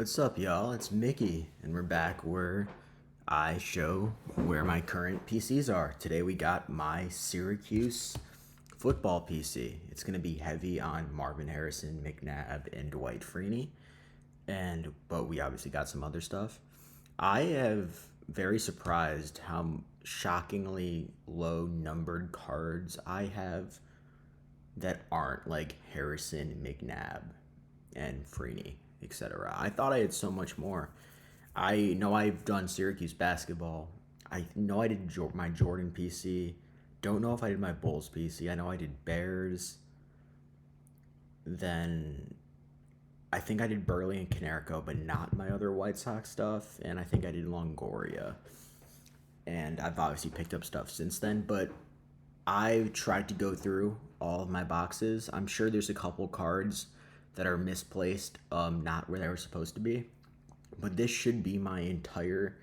What's up, y'all? It's Mickey, and we're back where I show where my current PCs are. Today we got my Syracuse football PC. It's going to be heavy on Marvin Harrison, Mcnabb, and Dwight Freeney, but we obviously got some other stuff. I have very surprised how shockingly low numbered cards I have that aren't like Harrison, McNabb, and Freeney, etc. I thought I had so much more. I know I've done Syracuse basketball. I know I did my Jordan PC. Don't know if I did my Bulls PC. I know I did Bears. Then I think I did Burley and Canerico, but not my other White Sox stuff. And I think I did Longoria. And I've obviously picked up stuff since then, but I tried to go through all of my boxes. I'm sure there's a couple cards that are misplaced, not where they were supposed to be. But this should be my entire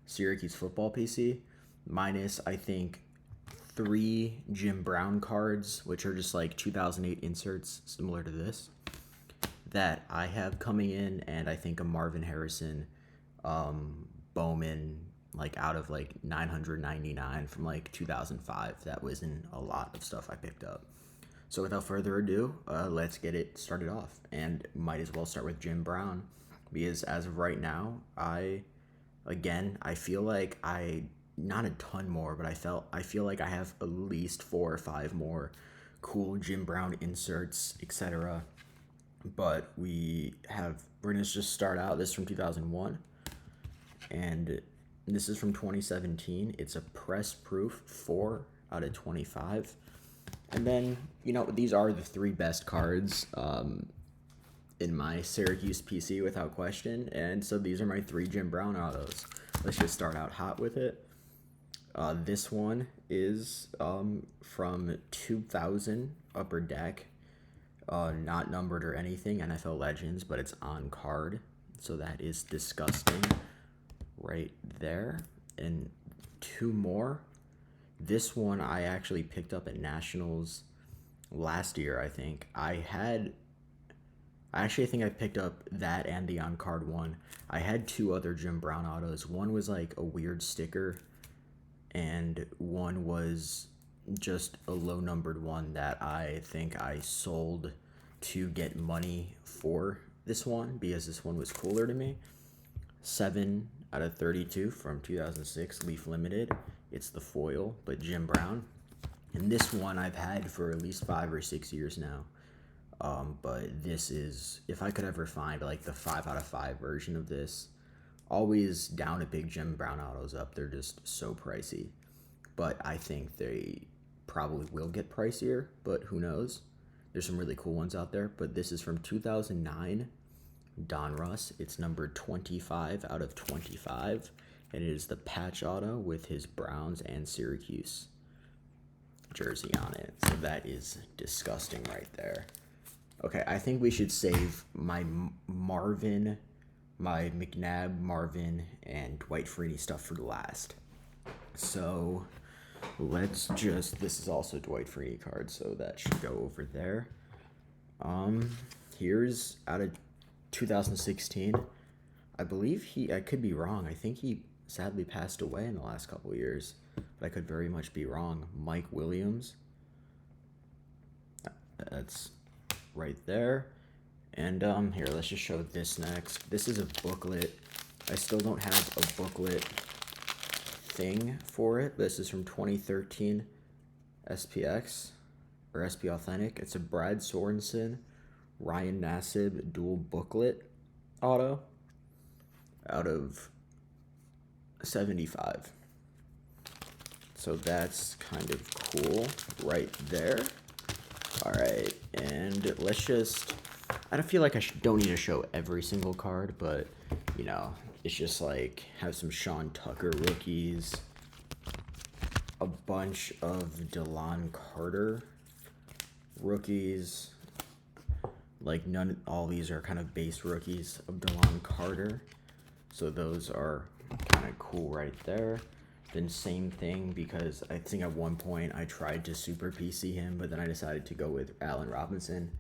Syracuse football PC, minus, I think, 3 Jim Brown cards, which are just like 2008 inserts, similar to this, that I have coming in, and I think a Marvin Harrison Bowman, like out of like 999 from like 2005. That was in a lot of stuff I picked up. So without further ado, let's get it started off, and might as well start with Jim Brown, because as of right now, I feel like not a ton more, but I feel like I have at least 4 or 5 more cool Jim Brown inserts, etc. But we're gonna just start out. This is from 2001, and this is from 2017. It's a press proof 4 out of 25. And then, these are the 3 best cards in my Syracuse PC without question. And so these are my 3 Jim Brown autos. Let's just start out hot with it. This one is from 2000 Upper Deck. Not numbered or anything, NFL Legends, but it's on card. So that is disgusting right there. And 2 more. This one I actually picked up at Nationals last year, I think. I think I picked up that and the on-card one. I had 2 other Jim Brown autos. One was like a weird sticker, and one was just a low-numbered one that I think I sold to get money for this one, because this one was cooler to me. 7 out of 32 from 2006 Leaf Limited. It's the foil, but Jim Brown. And this one I've had for at least 5 or 6 years now. But this is, if I could ever find like the 5 out of 5 version of this, always down to big Jim Brown autos up. They're just so pricey. But I think they probably will get pricier, but who knows? There's some really cool ones out there. But this is from 2009. Don Russ. It's numbered 25 out of 25, and it is the patch auto with his Browns and Syracuse jersey on it. So that is disgusting right there. Okay, I think we should save my Marvin, my McNabb, Marvin, and Dwight Freeney stuff for last. So this is also Dwight Freeney card, so that should go over there. Here's out of 2016. I believe I could be wrong. I think he sadly passed away in the last couple of years, but I could very much be wrong. Mike Williams. That's right there. And here, let's just show this next. This is a booklet. I still don't have a booklet thing for it. This is from 2013 SPX or SP Authentic. It's a Brad Sorensen Ryan Nassib dual booklet auto out of 75. So that's kind of cool right there. All right, and let's just, I don't feel like I don't need to show every single card, but it's just like have some Sean Tucker rookies, a bunch of DeLon Carter rookies. Like all these are kind of base rookies of DeLon Carter. So those are kind of cool right there. Then same thing, because I think at one point I tried to super PC him, but then I decided to go with Allen Robinson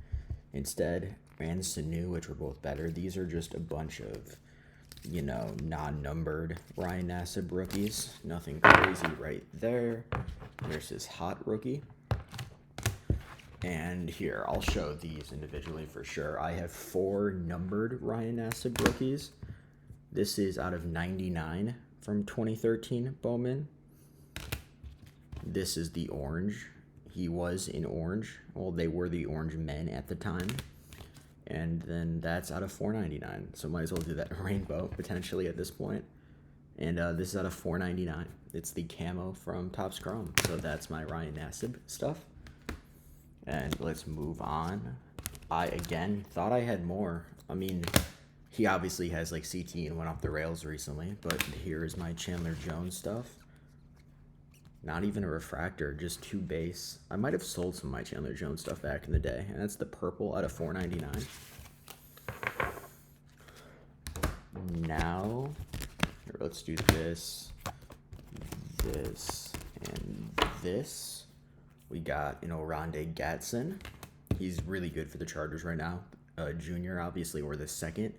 instead. and Sanu, which were both better. These are just a bunch of, non-numbered Ryan Nassib rookies. Nothing crazy right there. There's his hot rookie. And here, I'll show these individually for sure. I have 4 numbered Ryan Nassib rookies. This is out of 99 from 2013 Bowman. This is the orange. He was in orange. Well, they were the orange men at the time. And then that's out of 499. So might as well do that rainbow potentially at this point. And this is out of 499. It's the camo from Topps Chrome. So that's my Ryan Nassib stuff. And let's move on. I, again, thought I had more. I mean, he obviously has like CT and went off the rails recently. But here's my Chandler Jones stuff. Not even a refractor, just 2 base. I might have sold some of my Chandler Jones stuff back in the day. And that's the purple out of 499. Now, here, let's do this, and this. We got an Oronde Gatson. He's really good for the Chargers right now. Junior, obviously, or the second.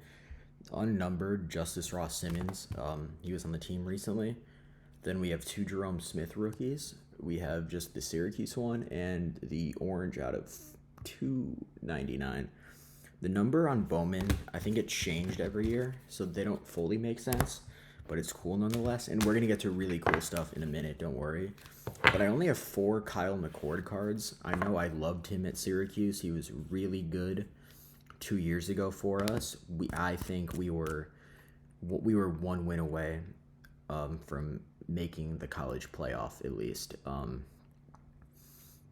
Unnumbered Justice Ross Simmons. He was on the team recently. Then we have 2 Jerome Smith rookies. We have just the Syracuse one and the orange out of 299. The number on Bowman, I think it changed every year, so they don't fully make sense, but it's cool nonetheless. And we're going to get to really cool stuff in a minute, don't worry. But I only have 4 Kyle McCord cards. I know I loved him at Syracuse. He was really good 2 years ago for us. I think we were 1 win away from making the college playoff at least.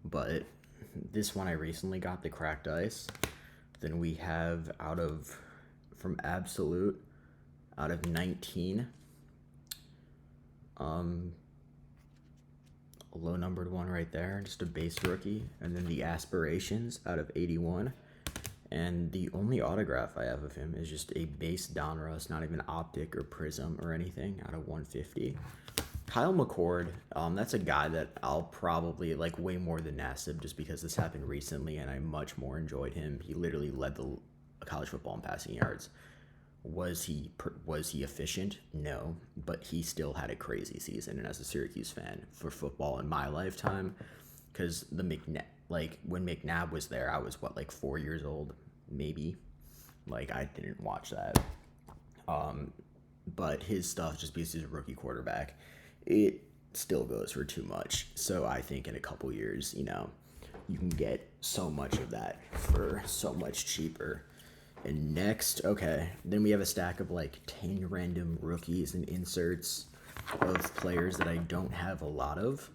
But this one I recently got, the cracked ice. Then we have from Absolute, out of 19, a low numbered one right there, just a base rookie. And then the Aspirations out of 81. And the only autograph I have of him is just a base Donruss, not even optic or prism or anything, out of 150. Kyle McCord, that's a guy that I'll probably like way more than Nassib, just because this happened recently and I much more enjoyed him. He literally led the college football in passing yards. Was he efficient? No, but he still had a crazy season. And as a Syracuse fan for football in my lifetime, because when Mcnabb was there, I was 4 years old, maybe. I didn't watch that. But his stuff, just because he's a rookie quarterback, it still goes for too much. So I think in a couple years, you can get so much of that for so much cheaper. And next, okay, then we have a stack of 10 random rookies and inserts of players that I don't have a lot of.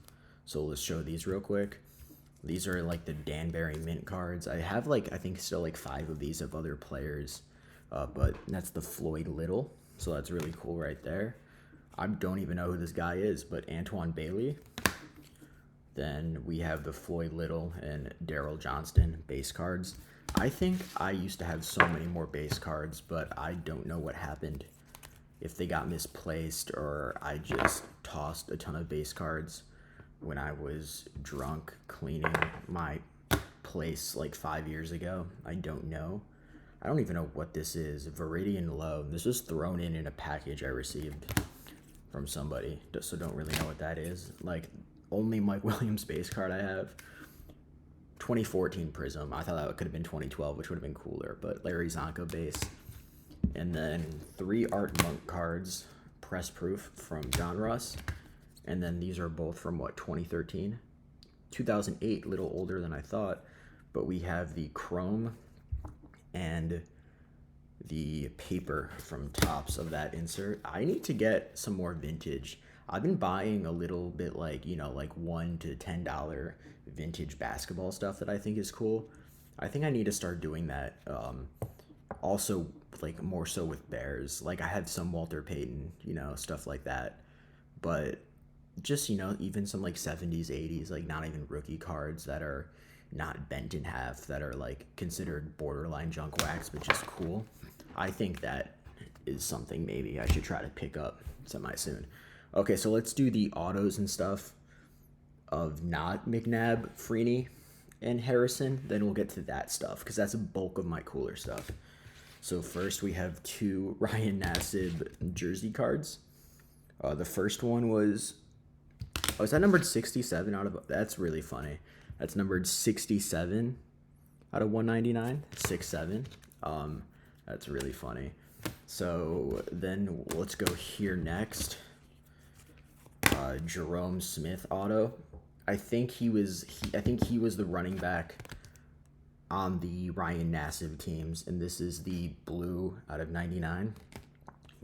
So let's show these real quick. These are the Danbury Mint cards. I have I think still 5 of these of other players, but that's the Floyd Little. So that's really cool right there. I don't even know who this guy is, but Antoine Bailey. Then we have the Floyd Little and Daryl Johnston base cards. I think I used to have so many more base cards, but I don't know what happened. If they got misplaced or I just tossed a ton of base cards when I was drunk cleaning my place 5 years ago. I don't know. I don't even know what this is. Viridian Low. This was thrown in a package I received from somebody, so don't really know what that is. Only Mike Williams base card I have. 2014 Prism. I thought that could have been 2012, which would have been cooler, but Larry Zonka base. And then 3 Art Monk cards, press proof from Donruss. And then these are both from 2013? 2008, a little older than I thought. But we have the chrome and the paper from Topps of that insert. I need to get some more vintage. I've been buying a little bit $1 to $10 vintage basketball stuff that I think is cool. I think I need to start doing that. Also, more so with Bears. I had some Walter Payton, stuff like that. But just, even some 70s, 80s, not even rookie cards that are not bent in half, that are considered borderline junk wax, but just cool. I think that is something maybe I should try to pick up semi-soon. Okay, so let's do the autos and stuff of not Mcnabb, Freeney, and Harrison, then we'll get to that stuff because that's a bulk of my cooler stuff. So first we have 2 Ryan Nassib jersey cards. The first one was, is that numbered 67 out of, that's really funny. That's numbered 67 out of 199, 67. That's really funny. So then let's go here next. Jerome Smith auto. I think he was the running back on the Ryan Nassib teams, and this is the blue out of 99.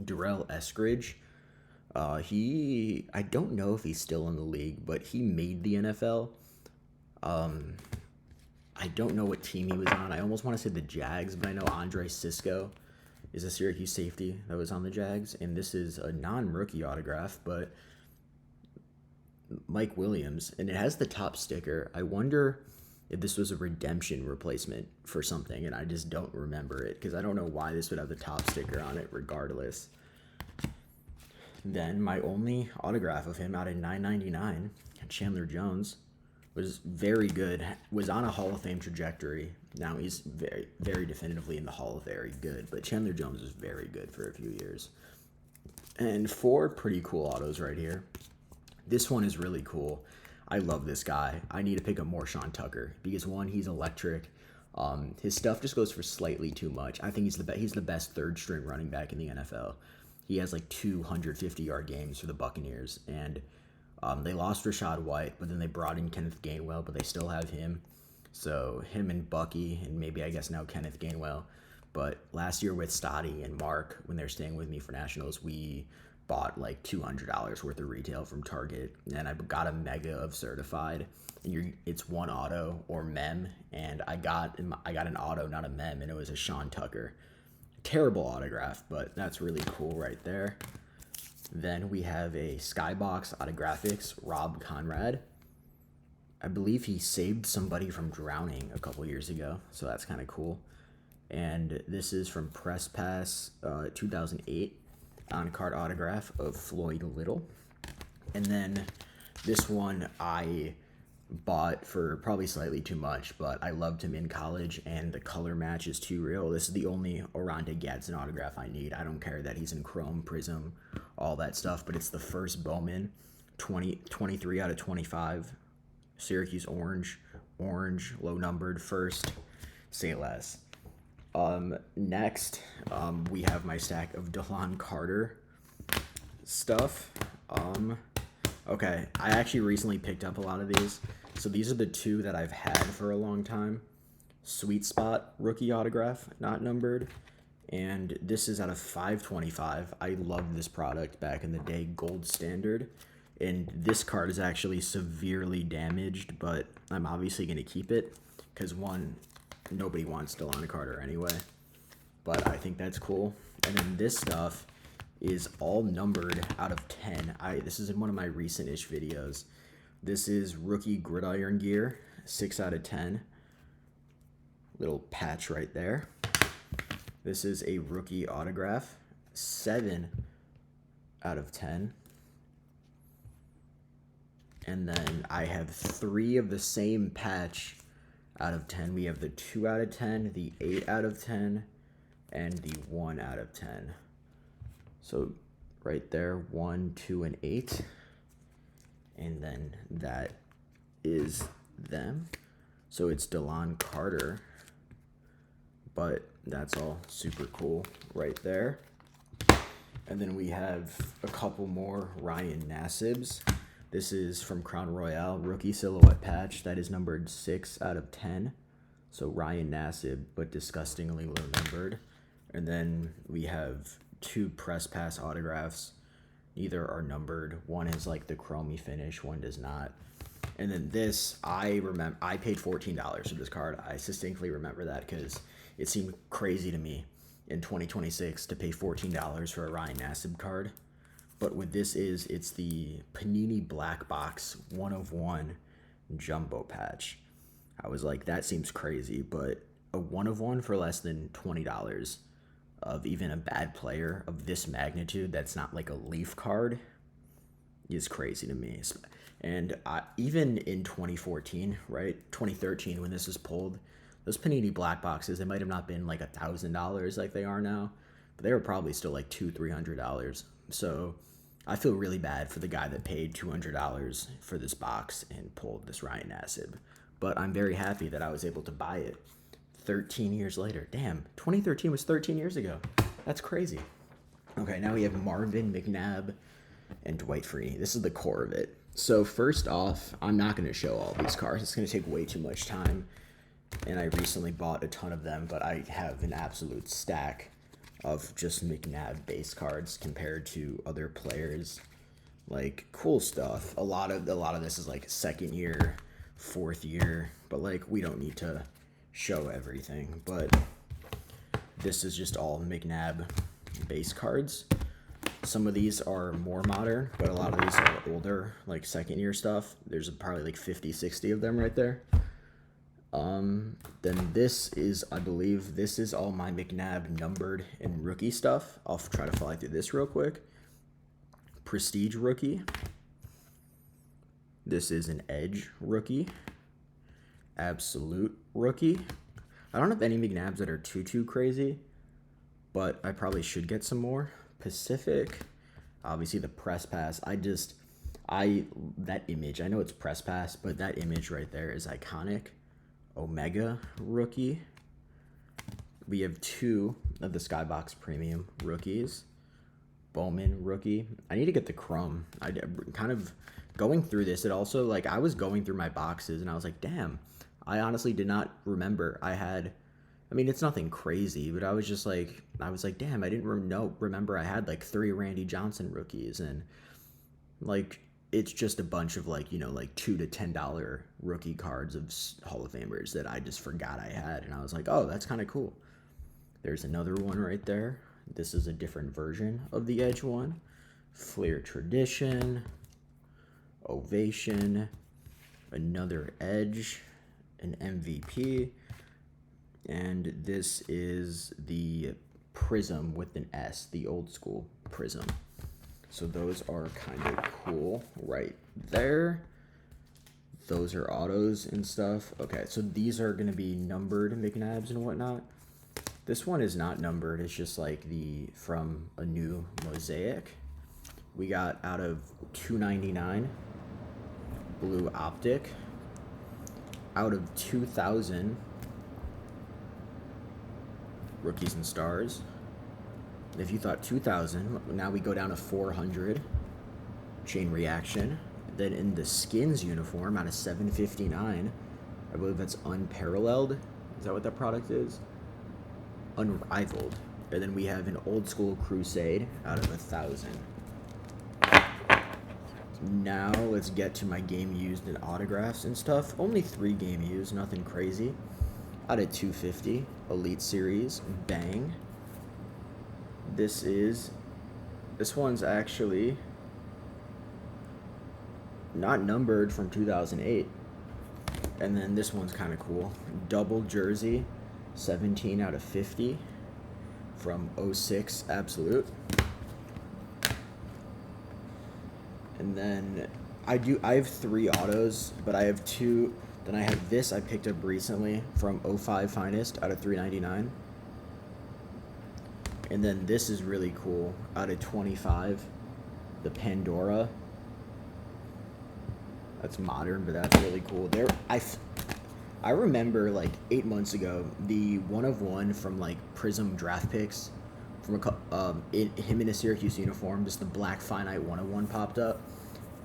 Darrell Eskridge. I don't know if he's still in the league, but he made the NFL. I don't know what team he was on. I almost want to say the Jags, but I know Andre Sisco is a Syracuse safety that was on the Jags, and this is a non-rookie autograph, but Mike Williams, and it has the top sticker. I wonder if this was a redemption replacement for something, and I just don't remember it, because I don't know why this would have the top sticker on it regardless. Then my only autograph of him out of 9.99, Chandler Jones, was very good, was on a Hall of Fame trajectory. Now he's very, very definitively in the Hall of Very Good, but Chandler Jones was very good for a few years. And 4 pretty cool autos right here. This one is really cool. I love this guy. I need to pick up more Sean Tucker because, 1, he's electric. His stuff just goes for slightly too much. I think he's the best third-string running back in the NFL. He has like 250-yard games for the Buccaneers, and they lost Rashad White, but then they brought in Kenneth Gainwell, but they still have him. So him and Bucky, and maybe I guess now Kenneth Gainwell. But last year with Stoddy and Mark, when they're staying with me for Nationals, we bought like $200 worth of retail from Target, and I got a mega of certified. And it's 1 auto or mem, and I got an auto, not a mem, and it was a Sean Tucker. Terrible autograph, but that's really cool right there. Then we have a Skybox Autographics, Rob Conrad. I believe he saved somebody from drowning a couple years ago, so that's kind of cool. And this is from Press Pass 2008, on-card autograph of Floyd Little. And then this one I bought for probably slightly too much, but I loved him in college, and the color match is too real. This is the only Oronde Gadsden autograph I need. I don't care that he's in chrome, prism, all that stuff, but it's the first Bowman, 23 out of 25, Syracuse orange, low numbered, first, say less. Next, we have my stack of DeLon Carter stuff. Okay, I actually recently picked up a lot of these. So these are the 2 that I've had for a long time. Sweet Spot rookie autograph, not numbered. And this is out of 525. I loved this product back in the day, gold standard. And this card is actually severely damaged, but I'm obviously going to keep it because, 1, nobody wants DeLon Carter anyway. But I think that's cool. And then this stuff is all numbered out of 10. This is in one of my recent-ish videos. This is rookie gridiron gear, 6 out of 10. Little patch right there. This is a rookie autograph, 7 out of 10. And then I have 3 of the same patch out of 10. We have the 2 out of 10, the 8 out of 10, and the 1 out of 10. So right there, 1, 2, and 8. And then that is them. So it's DeLon Carter, but that's all super cool right there. And then we have a couple more Ryan Nassibs. This is from Crown Royale, rookie silhouette patch. That is numbered 6 out of 10. So Ryan Nassib, but disgustingly low numbered. And then we have 2 press pass autographs. Neither are numbered. One is like the chromey finish, one does not. And then this, I paid $14 for this card. I distinctly remember that because it seemed crazy to me in 2026 to pay $14 for a Ryan Nassib card. But what this is, it's the Panini Black Box 1 of 1 jumbo patch. I was like, that seems crazy, but a 1 of 1 for less than $20 of even a bad player of this magnitude that's not like a Leaf card, is crazy to me. And even in 2014, right, 2013, when this was pulled, those Panini black boxes, they might have not been like $1,000 like they are now, but they were probably still like $200-300. So I feel really bad for the guy that paid $200 for this box and pulled this Ryan Nassib. But I'm very happy that I was able to buy it 13 years later. Damn, 2013 was 13 years ago. That's crazy. Okay, now we have Marvin, Mcnabb, and Dwight Freeney. This is the core of it. So first off, I'm not going to show all these cards. It's going to take way too much time. And I recently bought a ton of them, but I have an absolute stack of just Mcnabb base cards compared to other players. Like, cool stuff. A lot of this is like second year, fourth year, but like we don't need to show everything. But this is just all Mcnabb base cards. Some of these are more modern, but a lot of these are older, like second year stuff. There's probably like 50, 60 of them right there. Then this is, I believe, this is all my Mcnabb numbered and rookie stuff. I'll try to fly through this real quick. Prestige rookie. This is an Edge rookie. Absolute rookie. I don't have any Mcnabbs that are too crazy, but I probably should get some more. Pacific, obviously the press pass. That image, I know it's press pass, but that image right there is iconic. Omega rookie. We have 2 of the Skybox Premium rookies. Bowman rookie. I need to get the Crumb. I kind of going through this. It also, like, I was going through my boxes and I was like, damn, I honestly did not remember I had. I mean, it's nothing crazy, but I was like, damn, I didn't remember I had like 3 Randy Johnson rookies, and like it's just a bunch of like, you know, like $2 to $10 rookie cards of Hall of Famers that I just forgot I had, and I was like, oh, that's kind of cool. There's another one right there. This is a different version of the Edge one. Flair Tradition, Ovation, another Edge, an MVP. And this is the Prism with an S, the old school Prism. So those are kind of cool right there. Those are autos and stuff. Okay, so these are going to be numbered Mcnabbs and whatnot. This one is not numbered. It's just like from a new mosaic. We got out of 299 blue optic. Out of 2,000 rookies and stars. If you thought 2,000, now we go down to 400. Chain reaction. Then in the skins uniform, out of 759, I believe that's unparalleled. Is that what that product is? Unrivaled. And then we have an old school Crusade out of 1,000. Now let's get to my game used and autographs and stuff. Only 3 game used, nothing crazy. Out of 250, Elite Series, bang. This one's actually not numbered, from 2008. And then this one's kind of cool. Double jersey, 17 out of 50 from 06 Absolute. And then I have 3 autos, but I have 2. Then I have this I picked up recently from 05 Finest out of 399. And then this is really cool, out of 25, the Pandora. That's modern, but that's really cool. I remember like 8 months ago, the 1/1 from like Prism draft picks from him in a Syracuse uniform, just the black finite 1/1 popped up.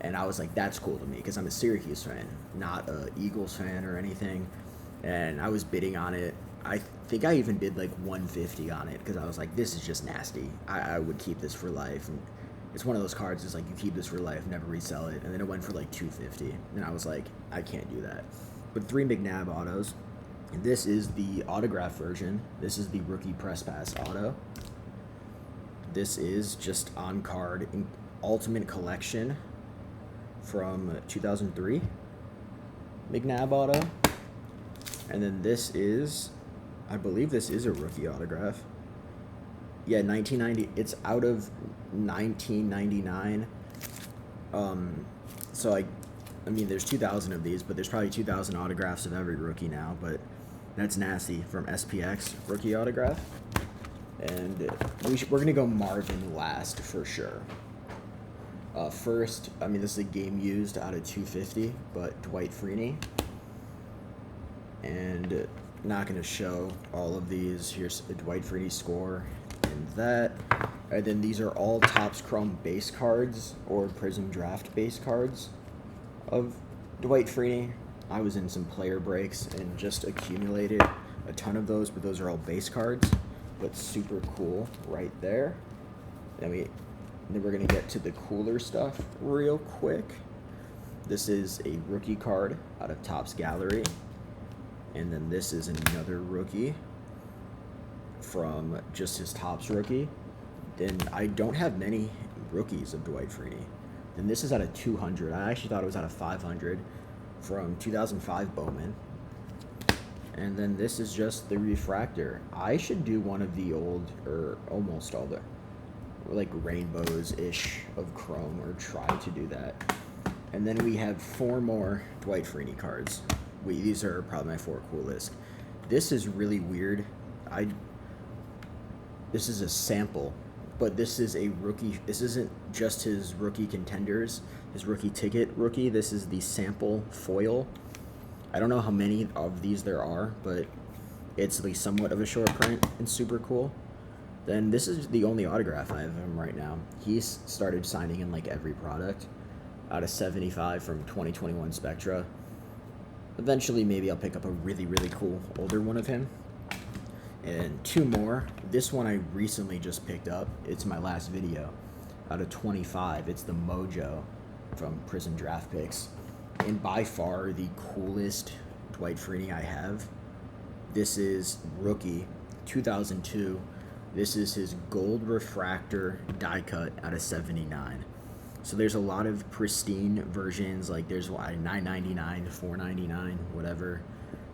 And I was like, that's cool to me because I'm a Syracuse fan, not a Eagles fan or anything. And I was bidding on it. I think I even bid like 150 on it because I was like, this is just nasty. I would keep this for life. And it's one of those cards, it's like you keep this for life, never resell it. And then it went for like 250. And I was like, I can't do that. But 3 Mcnabb autos. And this is the autograph version. This is the rookie press pass auto. This is just on card in Ultimate Collection from 2003 Mcnabb auto. And then this is, I believe this is a rookie autograph. Yeah, 1990. It's out of 1999 So I mean, there's 2,000 of these, but there's probably 2,000 autographs of every rookie now. But that's Nassib from SPX rookie autograph, and we're gonna go Marvin last for sure. First, I mean, this is a game used out of 250, but Dwight Freeney, and not gonna show all of these. Here's a Dwight Freeney score, and that. And then these are all Topps Chrome base cards or Prism Draft base cards of Dwight Freeney. I was in some player breaks and just accumulated a ton of those, but those are all base cards, but super cool right there. Then we're gonna get to the cooler stuff real quick. This is a rookie card out of Topps Gallery, and then this is another rookie from just his Topps rookie. Then I don't have many rookies of Dwight Freeney. Then this is out of 200. I actually thought it was out of 500 from 2005 Bowman. And then this is just the refractor. I should do one of the old, or almost all the, like rainbows-ish of Chrome, or try to do that. And then we have 4 more Dwight Freeney cards. These are probably my 4 coolest. This is really weird. This is a sample, but this is a rookie. This isn't just his rookie contenders, his rookie ticket rookie. This is the sample foil. I don't know how many of these there are, but it's at least somewhat of a short print and super cool. Then this is the only autograph I have of him right now. He's started signing in like every product out of 75 from 2021 Spectra. Eventually, maybe I'll pick up a really, really cool older one of him. And 2 more. This one I recently just picked up. It's my last video. Out of 25, it's the Mojo from Prism Draft Picks. And by far the coolest Dwight Freeney I have. This is rookie 2002. This is his gold refractor die cut out of 79. So there's a lot of pristine versions, like there's $9.99, $4.99, whatever.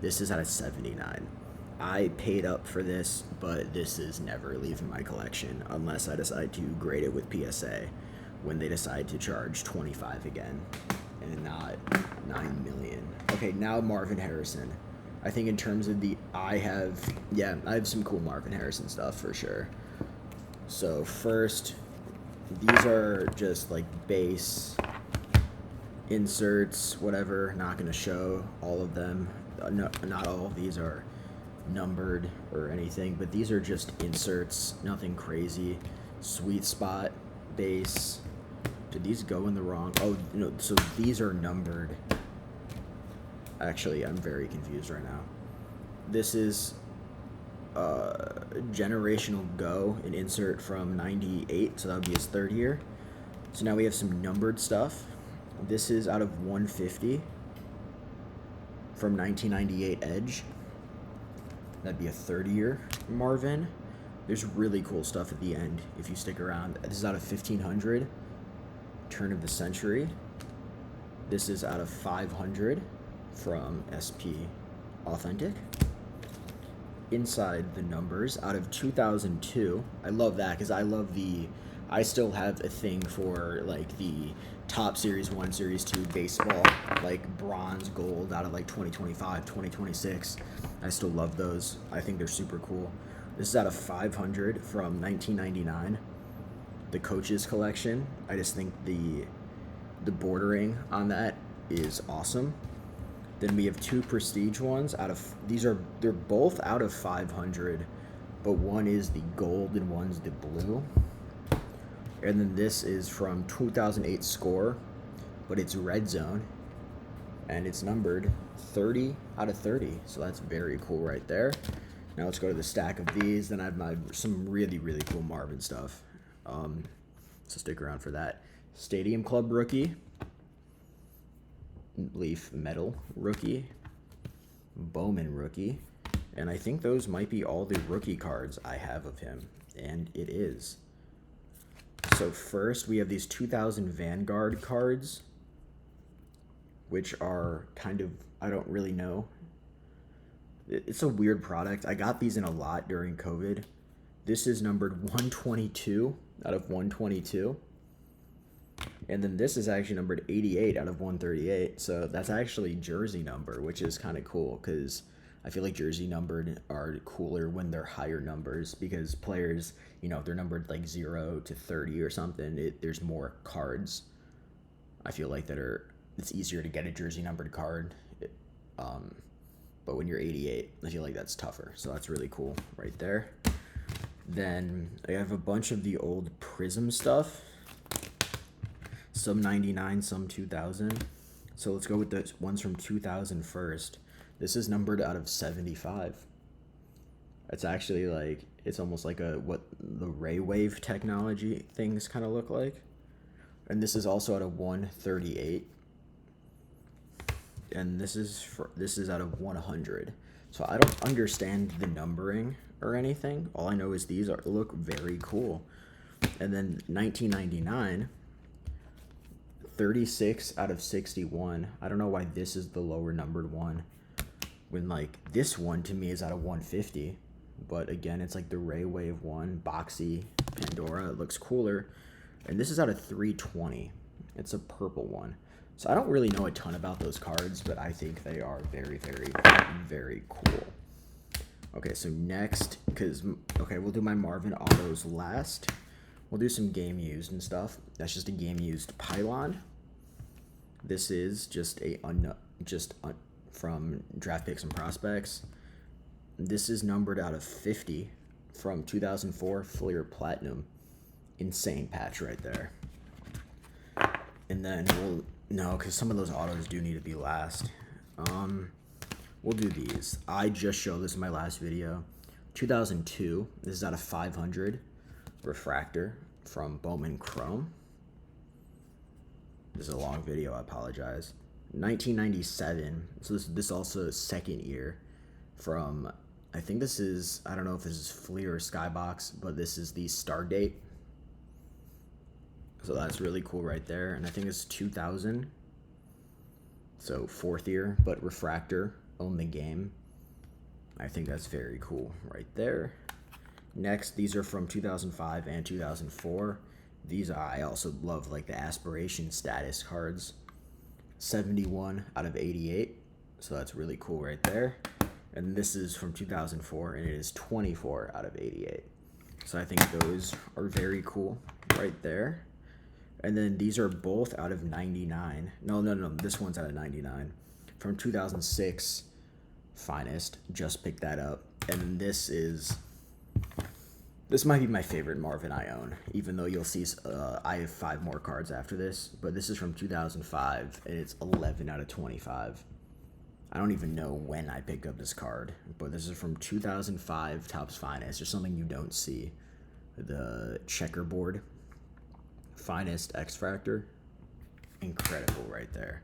This is out of 79. I paid up for this, but this is never leaving my collection unless I decide to grade it with PSA when they decide to charge 25 again and not 9 million. Okay, now Marvin Harrison. I think in terms of I have some cool Marvin Harrison stuff for sure. So first, these are just like base inserts, whatever. Not going to show all of them. No, not all of these are numbered or anything, but these are just inserts, nothing crazy. Sweet spot base. Did these go in the wrong? Oh no, so these are numbered. Actually, I'm very confused right now. This is Generational Go, an insert from 98, so that would be his 3rd year. So now we have some numbered stuff. This is out of 150 from 1998 Edge. That'd be a 3rd year Marvin. There's really cool stuff at the end if you stick around. This is out of 1500, turn of the century. This is out of 500 from SP Authentic. Inside the numbers, out of 2002. I love that because I still have a thing for like the top Series 1, Series 2 baseball, like bronze, gold out of like 2025, 2026. I still love those. I think they're super cool. This is out of 500 from 1999. The Coaches Collection. I just think the bordering on that is awesome. Then we have 2 prestige ones they're both out of 500, but one is the gold and one's the blue. And then this is from 2008 Score, but it's red zone, and it's numbered 30 out of 30. So that's very cool right there. Now let's go to the stack of these. Then I have some really, really cool Marvin stuff. So stick around for that. Stadium Club rookie. Leaf Metal rookie, Bowman rookie, and I think those might be all the rookie cards I have of him, and it is. So first we have these 2000 Vanguard cards, which are kind of, I don't really know. It's a weird product. I got these in a lot during COVID. This is numbered 122 out of 122. And then this is actually numbered 88 out of 138. So that's actually jersey number, which is kind of cool because I feel like jersey numbered are cooler when they're higher numbers because players, if they're numbered like 0 to 30 or something, there's more cards. I feel like it's easier to get a jersey numbered card. But when you're 88, I feel like that's tougher. So that's really cool right there. Then I have a bunch of the old Prism stuff. Some 99, some 2000. So let's go with the ones from 2000 first. This is numbered out of 75. It's actually like, it's almost like what the ray wave technology things kind of look like. And this is also out of 138. And this is out of 100. So I don't understand the numbering or anything. All I know is these look very cool. And then 1999, 36 out of 61. I don't know why this is the lower numbered one when like this one to me is out of 150. But again, it's like the Ray Wave one, boxy Pandora. It looks cooler. And this is out of 320. It's a purple one. So I don't really know a ton about those cards, but I think they are very, very, very cool. Okay, so next, we'll do my Marvin autos last. We'll do some game used and stuff. That's just a game used pylon. This is just from draft picks and prospects. This is numbered out of 50 from 2004 Fleer Platinum. Insane patch right there. And then because some of those autos do need to be last. We'll do these. I just showed this in my last video. 2002. This is out of 500 refractor from Bowman Chrome. This is a long video. I apologize. 1997. So this also is second year from. I think this is. I don't know if this is Fleer or Skybox, but this is the star date. So that's really cool right there. And I think it's 2000. So fourth year, but refractor, own the game. I think that's very cool right there. Next, these are from 2005 and 2004. These I also love like the aspiration status cards. 71 out of 88. So that's really cool right there. And this is from 2004 and it is 24 out of 88. So I think those are very cool right there. And then these are both out of 99. No. This one's out of 99. From 2006, Finest. Just picked that up. And then this might be my favorite Marvin I own. Even though you'll see I have 5 more cards after this. But this is from 2005, and it's 11 out of 25. I don't even know when I picked up this card. But this is from 2005 Topps Finest. There's something you don't see. The checkerboard. Finest X Factor. Incredible right there.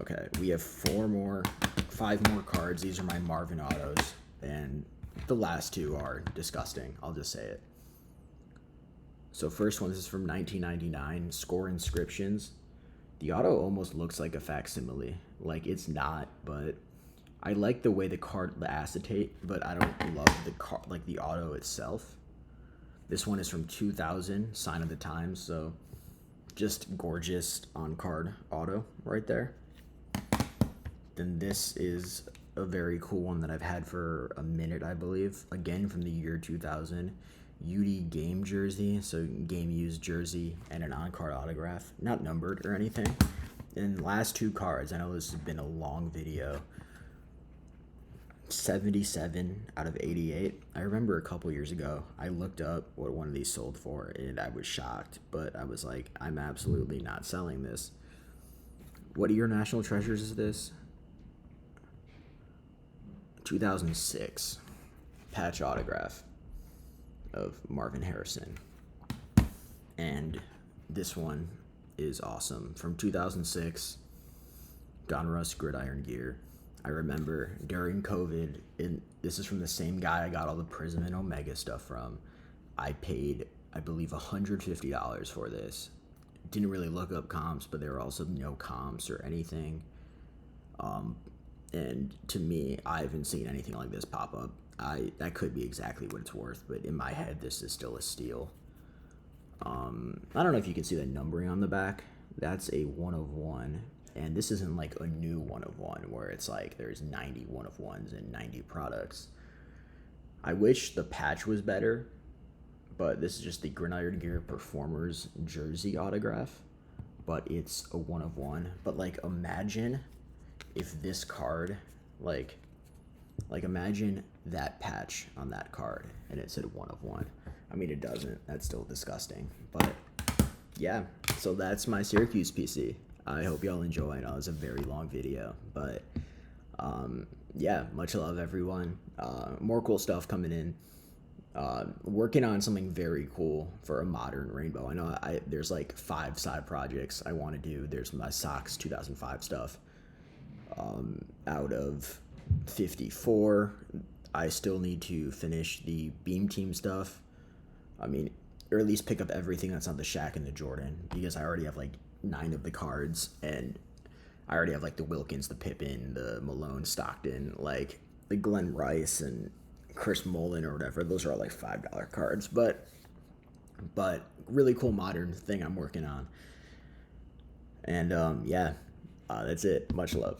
Okay, we have 5 more cards. These are my Marvin autos, and the last 2 are disgusting. I'll just say it. So first one, this is from 1999, Score Inscriptions. The auto almost looks like a facsimile. Like it's not, but I like the way the acetate, but I don't love the auto itself. This one is from 2000, Sign of the Times, so just gorgeous on-card auto right there. Then this is a very cool one that I've had for a minute, I believe. Again, from the year 2000, UD game jersey, so game used jersey and an on-card autograph, not numbered or anything. And last 2 cards, I know this has been a long video. 77 out of 88. I remember a couple years ago, I looked up what one of these sold for, and I was shocked. But I was like, I'm absolutely not selling this. What year National Treasures is this? 2006. Patch autograph of Marvin Harrison. And this one is awesome. From 2006, Donruss Gridiron Gear. I remember during COVID, this is from the same guy I got all the Prism and Omega stuff from. I paid, I believe, $150 for this. Didn't really look up comps, but there were also no comps or anything. And to me, I haven't seen anything like this pop up. That could be exactly what it's worth, but in my head, this is still a steal. I don't know if you can see the numbering on the back. That's a 1 of 1. And this isn't like a new 1 of 1 where it's like there's 90 1 of 1s and 90 products. I wish the patch was better, but this is just the Gridiron Gear Performers jersey autograph. But it's a 1 of 1. But like, imagine if this card, like imagine that patch on that card and it said 1 of 1. I mean, it doesn't. That's still disgusting. But yeah, so that's my Syracuse PC. I hope y'all enjoy. I know it was a very long video, but yeah, much love, everyone. More cool stuff coming in. Working on something very cool for a modern rainbow. I know there's like 5 side projects I want to do. There's my Sox 2005 stuff. Out of 54, I still need to finish the Beam Team stuff. I mean, or at least pick up everything that's on the Shaq and the Jordan, because I already have like 9 of the cards, and I already have like the Wilkins, the Pippen, the Malone, Stockton, like the Glenn Rice and Chris Mullin or whatever. Those are all like $5 cards, but really cool modern thing I'm working on. And yeah, that's it. Much love.